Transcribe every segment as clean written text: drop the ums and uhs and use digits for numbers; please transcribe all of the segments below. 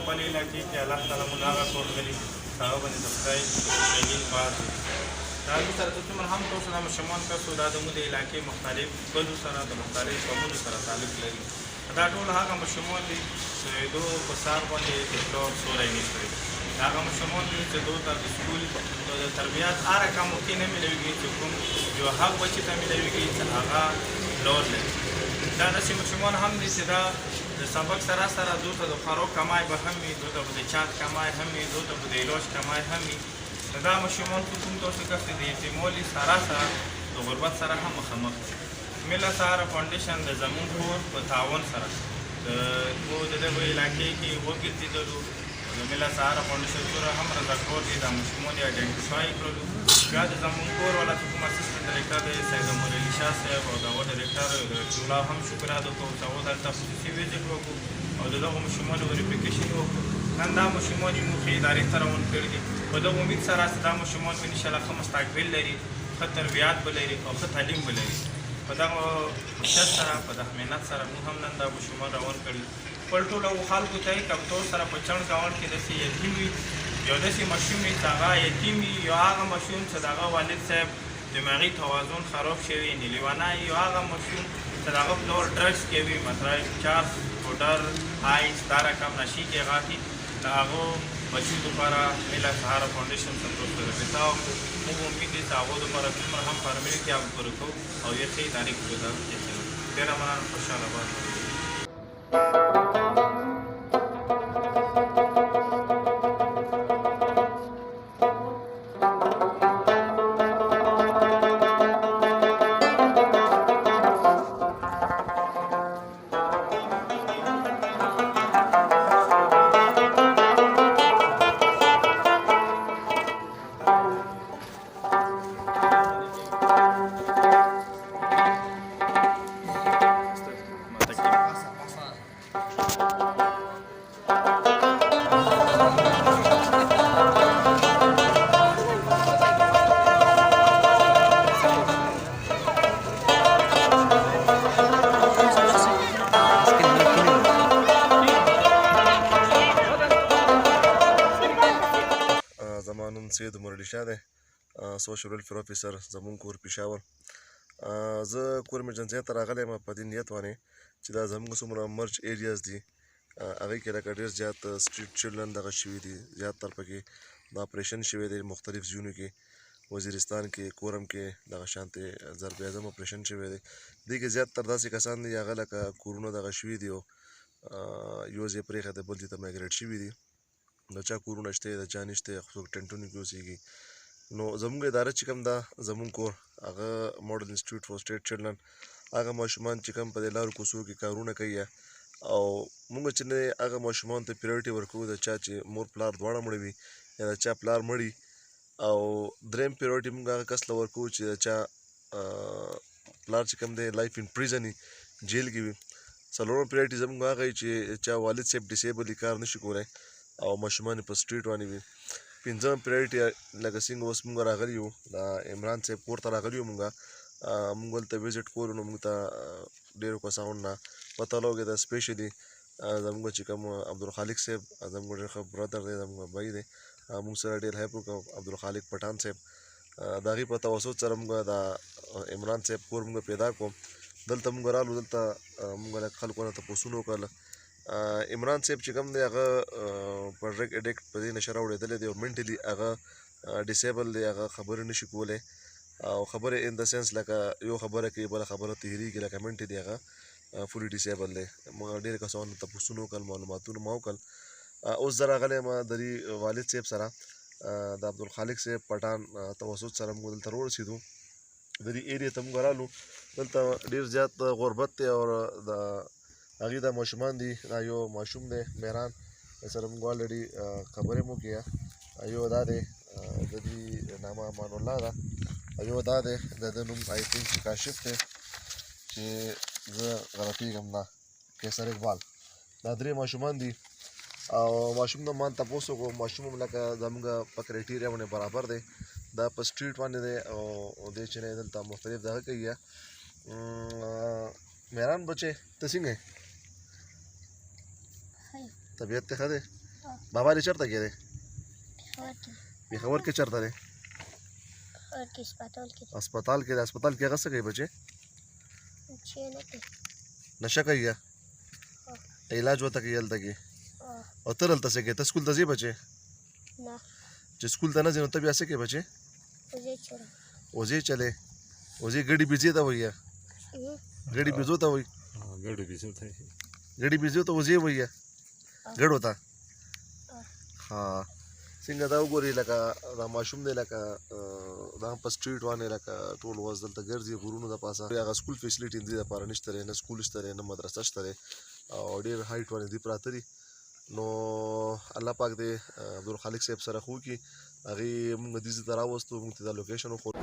خپل علاقې کې الله تعالی مونږ هغه کور کړي هغه باندې د خدای شهید باد دا موږ سره څومره هم تاسو دا ماشومان تاسو دا زموږ د علاقې مختلف ګلو سره د مختلف قومونو سره تعلق لري دا ټول هغه ماشومان دي چې دو په سار باندې د پلار سوری نشته هغه ماشومان دي چې دو ته د سکول د تربیات هر کوم کې نه ملويږي چې کوم یو حق بچی ته ملويږي چې هغه لور لري دا داسې ماشومان هم دي چې دا د سبق سره سره دو ته د خوراک کمای به هم وي دو ته به د چات کمای هم وي دو ته به د علاج کمای هم وي دا ماشومان چې کوم تاسو کفت د یتیموالي سره سره د غربت سره هم مخامخ دي مله سهارا فاونډیشن د زمونږ کور په تعاون سره مو د دغه علاقې کې وګرځېدلو د مله سهارا فاونډیشن سره هم رضاکور دي دا ماشومان یې آیډنټیفای کړلو بیا د زمونږ کور والا چې کوم اسسټنټ ډایرکټر دی سید امرعلي شاه صاحب او د هغه ډایرکټر الله هم شکر ادا کوو چې هغه دلته خصوصي ویزټ وکړو او د دغو ماشومانو وریفیکیشن وکړو نن دا ماشومان یې موږ ادارې ته روان کړي دي په دغه امید سره چې دا ماشومان به انشاءالله ښه مستقبل لري ښه تربیات به لري او ښه تعلیم به لري په دغه کوشش سره په دغه محنت سره موږ هم نن دا ماشومان روان کړي خپل ټولو خلکو ته یې کمتور سره په چڼ ګاونډ کې داسې یتیم وي یو داسې ماشوم وي چې هغه یتیم وي یو هغه ماشوم چې د هغه والد صاحب دماغي توازن خراب شوی یعنې لیونی یو هغه ماشوم چې د هغه پلار ډرګس کوي مطلب چرس پوډر آیس دا رقم نشي کې هغه دي د هغو بچو دپاره مله سهارا فاونډیشن څخه تاسو ته رسېدا موږ امید دی چې هغو دپاره څومره هم فارملي کې هغه پوره کوو او یې ښې ادارې کې به دا ډېره مننه خوشحاله به سید امرعلي شاه دی سوشل ویلفیر افیسر زمونږ کور پېښور زه کور ایمرجنسۍ ته راغلی یم په دې نیت باندې چې دا زمونږ څومره مرج ایریاز دي هغې کې لکه ډېر زیات سټریټ چلډرن دغه شوي دي زیاتتر پکې د اپریشن شوی دی مختلف ځایونو کې وزیرستان کې کورم کې دغه شانتې ضرب اعظم اپریشن شوی دی دې کې زیاتتر داسې کسان دي هغه لکه کورونه دغه شوي دي او یو ځای پرېښی دی بل ځای ته مایګریټ شوي دي د چا کورونه شته د چا نشته څوک ټینټونو کې اوسېږي نو زموږ اداره چې کوم ده زموږ کور هغه موډل انسټیټیوټ فور سټیټ چلډرن هغه ماشومان چې کوم په دې لارو کوڅو کې کارونه کوي او موږ چې نه هغه ماشومانو ته پریورټي ورکوو د چا چې مور پلار دواړه مړه وي یا د چا پلار مړي او دریم پریورټي موږ هغه کس له ورکوو چې د چا پلار چې کوم دی لایف ان پریزن وي جیل کې وي څلورم پریورټي زموږ هغه وي چې چا والد صاحب ډسیبل کار نشي کولی او ماشومان په سټریټ باندې وي پنځم پریورټي لکه څنګه اوس موږ راغلي یو د عمران صاحب کور ته راغلي یو موږ هلته ویزټ کولو نو موږ ته ډېرو کسانو نه پته لګېده دا سپیشلي زموږ چې کوم عبدالخالق صاحب زموږ ډېر ښه برادر دی زموږ بھائی دی موږ سره ډېر هیلپ وکړو عبدالخالق پټان صاحب د هغې په توسط سره موږ د عمران صاحب کور موږ پیدا کړو دلته موږ رالو دلته موږ لږ خلکو نه تپوسونه وکړل عمران صاحب چې کوم دی هغه په ډرګ اډیکټ په دې نشه راوړېدلی دی او منټلي هغه ډسیبل دی هغه خبرې نشي کولی او خبرې ان د سینس لکه یو خبره کوي بله خبره تهېرېږي لکه منټلي هغه فولي ډسیبل دی موږ ډېرې کسانو تپوسونه وکړل معلوماتونه ما وکړل اوس زه راغلی یم د دې والد صاحب سره د عبدالخالق صاحب پټان توسط سره موږ دلته راورسېدو د دې ایریا ته موږ رالو دلته ډېر زیات غربت دی او د هغې دا ماشومان دي دا یو ماشوم دی مهران سره موږ الریډي خبرې مو وکړې یو دا دی د دې نامه امان الله ده یو دا دی د ده نوم آی تھنک کاشف دی چې زه غلطېږم نه قیصر اقبال دا درې ماشومان دي او ماشوم نه ما تپوس وکړو ماشوم هم لکه زموږ په کرایټیریا باندې برابر دی دا په سټریټ باندې دی او دی چې نه دلته مختلف دغه کوي مهران بچې ته څنګه یې طبیعت ته ښه دی بابا دې چېرته کې دی پېښور کې پېښور کې چېرته دی اور کې هسپتال کې هسپتال کې دی هسپتال کې هغه څه کوي بچې چې نه کوي نشه کوي یا علاج ورته کوي هلته کې او ته دلته څه کوې ته سکول ته ځې بچې نه چې سکول ته نه ځې نو ته بیا څه کوې بچې وزې چورم وزې چلې وزې ګډې بيزې ته وایي ګډې بيزو ته وایي ګډې بيزو ته وزې وایي ګډو ته ها څنګه دا وګورې لکه دا ماشوم دی لکه دا په سټریټ باندې لکه ټول ورځ دلته ګرځي غرونو د پاسه هغه سکول فیسیلیټي دې دپاره نشته دی نه سکول شته دی نه مدرسه شته دی او ډېر هایټ باندې دي پراته دي نو الله پاک دې عبدالخالق صاحب سره خو کي هغې مونږ دې ځای ته راوستو مونږ ته دا لوکیشن وښود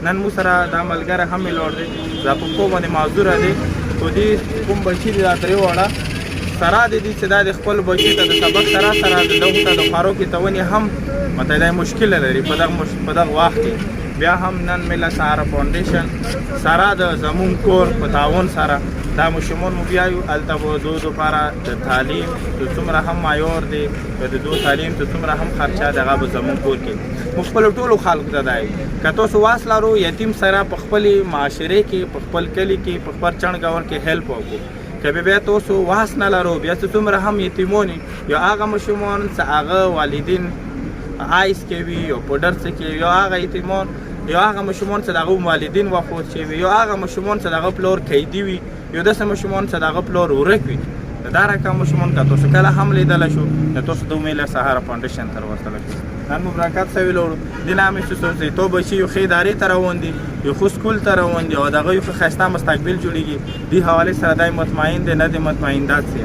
نن مو سره دا ملګری هم میلوړ دی دا په پښتو باندې معذوره دی خو دې کوم بچي دي دا درې واړه سره د دې چې دا د خپل بچي ته د سبق سره د دغو ته د خوارو کې تونې هم مته دا مشکله لري په دغه وخت کې بیا هم نن مله سهارا فاونډیشن سره د زمون کور په تعاون سره دا ماشومان مو بیایو هلته به دو دپاره د تعلیم چې څومره هم معیار دی د دو تعلیم چې څومره هم خرچه دی هغه به زمون کور کې مو خپلو ټولو خلکو ته دی که تاسو واس لرو یتیم سره په خپلې معاشرې کې په خپل کلي کې په خپل چڼ ګاون کې هیلپ وکړو که بیا تاسو واس نه لرو بیا چې څومره هم یتیمون یا هغه ماشومان چې هغه والدین آیس کوي یا پوډر څه کوي یا هغه یتیمان یا هغه ماشومان چې د هغو والدین وفات شوي یا هغه ماشومان چې د هغه پلار قیدي وي یا داسې ماشومان چې د هغه پلار ورک وي دا رقم ماشومان که تاسو کله هم لیدلی شو د تاسو د میله سهارا فاونډیشن ته راوستلی شو نن مو برکت سوي لوړو دې نه همې چې تو بچي یو ښې ادارې ته روان دي یو ښه سکول ته روان دي او د هغه یو ښه ښایسته مستقبل جوړېږي دې حوالې سره دی مطمئن دی نه دی مطمئن داسې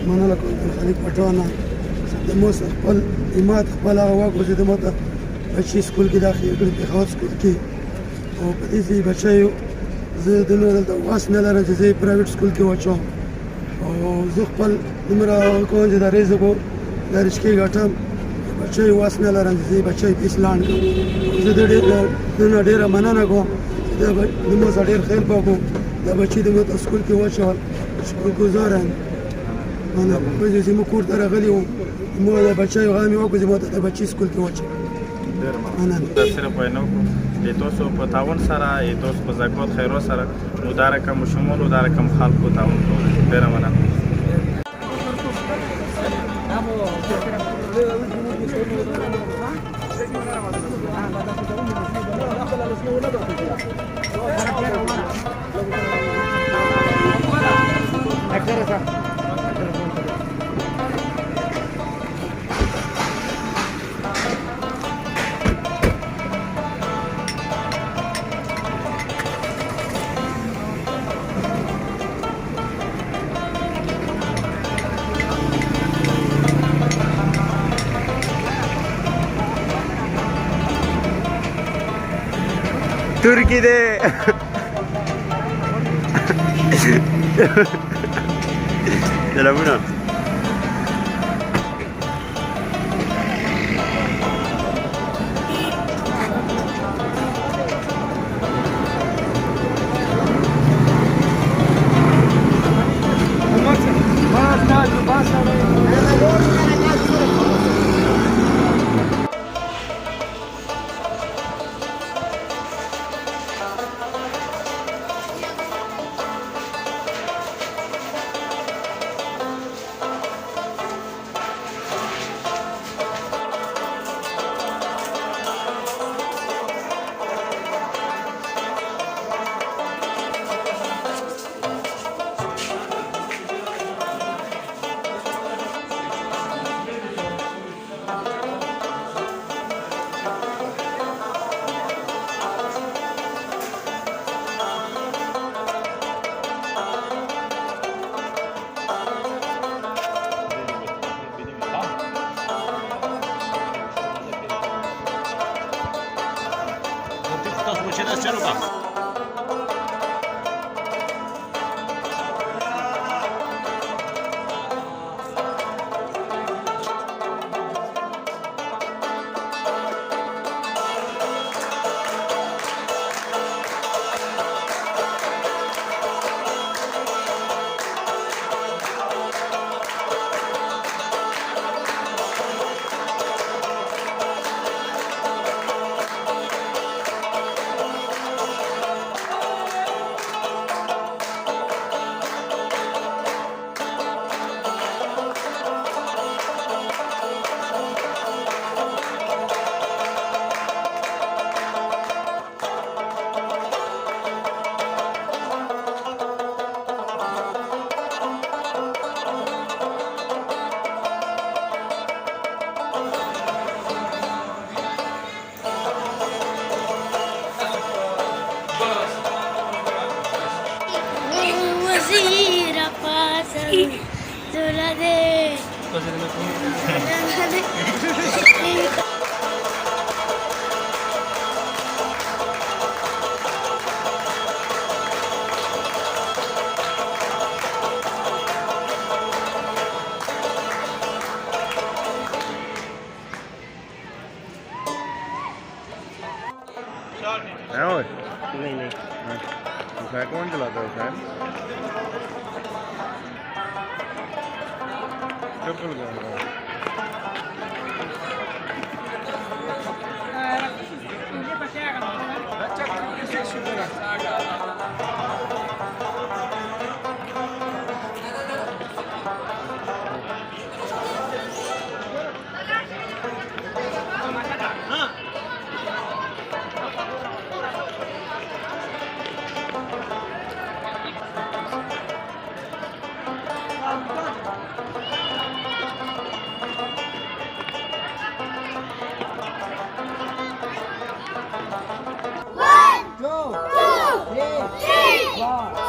مننه کوم خالق پټوانه د مو خپل همت خپل هغه واک چې د مو ته بچي سکول کې داخل کړي پېښور سکول کې او په دې ځای بچیو زه د نور دلته واس نه لرم چې زه پرایویټ سکول کې واچوم او زه خپل دومره کوم چې دا رزق د رشکې ګټم بچی واس نه لرم چې بچی پیس لاند کړم زه د ډېره مننه کوم چې د مو سره ډېر خیر وکړو دا بچي د مو ته سکول کې واچول شکرګزار یم مننه چې زموږ کور ته راغلي وو مو د بچی غم یې وکړو چې مو ته د بچي سکول کې واچوم صرف وینا وکړو د تاسو په تعاون سره تاسو په زکات خیرو سره نو دا رقم شمول او دا رقم خلکو تعاون کوي ډېره مننه ترکی دے سلامونه चलो का नहीं फैन कौन चलाता है फैन बिल्कुल Two, three, four.